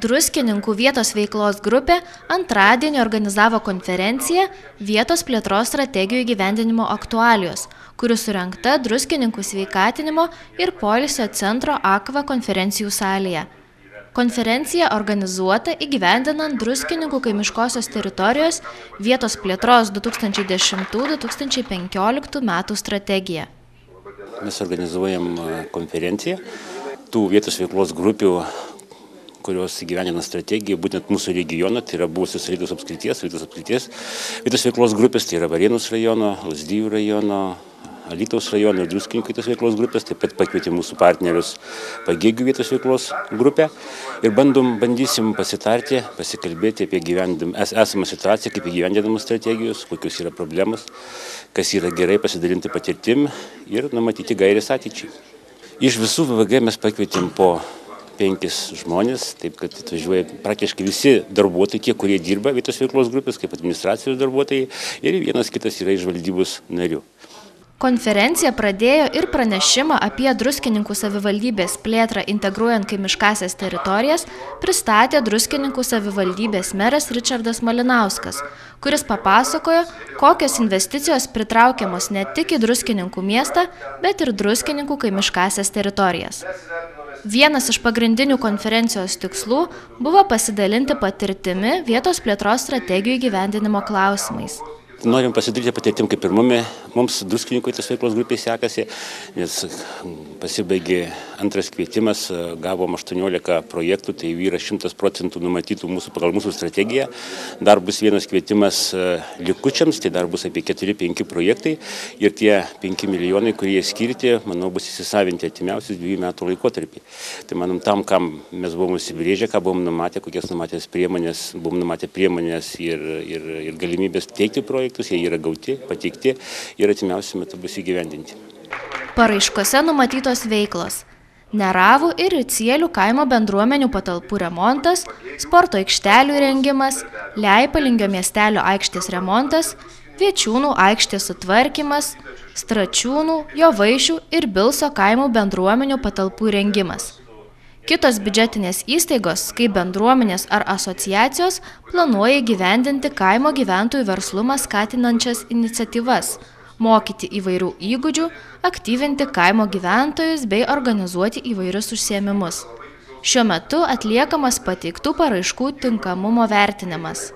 Druskininkų vietos veiklos grupė antradienį organizavo konferenciją Vietos plėtros strategijų įgyvendinimo aktualijos, kuri surengta Druskininkų sveikatinimo ir poilsio centro Akva konferencijų salėje. Konferencija organizuota įgyvendinant Druskininkų kaimiškosios teritorijos vietos plėtros 2010–2015 metų strategiją. Mes organizuojam konferenciją tų vietos veiklos grupių, kurios įgyvendina strategiją, būtent mūsų regiono, tai yra buvusios Alytaus apskrities vietos veiklos grupės, tai yra Varėnos rajono, Lazdijų rajono, Alytaus rajono ir Druskininkų vietos veiklos grupės, taip pat pakvietėm mūsų partnerius Pagėgių vietos veiklos grupę ir bandysim pasitarti, pasikalbėti apie esamą situaciją, kaip įgyvendinamos strategijos, kokios yra problemos, kas yra gerai, pasidalinti patirtim ir numatyti gairės ateičiai. Iš visų VVG mes pakvietėm po 5 žmonės, taip kad atvažiuoja praktiškai visi darbuotojai, tie, kurie dirba vietos veiklos grupės, kaip administracijos darbuotojai, ir vienas kitas yra iš valdybos narių. Konferencija pradėjo ir pranešimą apie Druskininkų savivaldybės plėtrą integruojant kaimiškąsias teritorijas pristatė Druskininkų savivaldybės meras Ričardas Malinauskas, kuris papasakojo, kokios investicijos pritraukiamos ne tik į Druskininkų miestą, bet ir Druskininkų kaimiškąsias teritorijas. Vienas iš pagrindinių konferencijos tikslų buvo pasidalinti patirtimi vietos plėtros strategijų įgyvendinimo klausimais. Norim pasidaryti patirtim, kaip ir mums Druskininkų vietos veiklos grupėje sekasi, nes pasibaigė antras kvietimas, gavom 18 projektų, tai yra 100% numatytų pagal mūsų strategiją. Dar bus vienas kvietimas likučiams, tai dar bus apie 4–5 projektai ir tie 5 milijonai, kurie skirti, manau, bus įsisavinti artimiausius 2 metų laikotarpį. Tai manom, tam, kam mes buvom užsibrėžę, ką buvom numatę, kokias buvom numatę priemonės ir galimybės teikti projektus, jie yra gauti, pateikti ir artimiausiu metu bus įgyvendinti. Paraiškose numatytos veiklos: Neravų ir Ricielių kaimo bendruomenių patalpų remontas, sporto aikštelių įrengimas, Leipalingio miestelio aikštės remontas, Viečiūnų aikštės sutvarkymas, Stračiūnų, Jovaišių ir Bilso kaimo bendruomenių patalpų įrengimas. Kitos biudžetinės įstaigos, kaip bendruomenės ar asociacijos, planuoja įgyvendinti kaimo gyventojų verslumą skatinančias iniciatyvas, mokyti įvairių įgūdžių, aktyvinti kaimo gyventojus bei organizuoti įvairius užsiėmimus. Šiuo metu atliekamas pateiktų paraiškų tinkamumo vertinimas.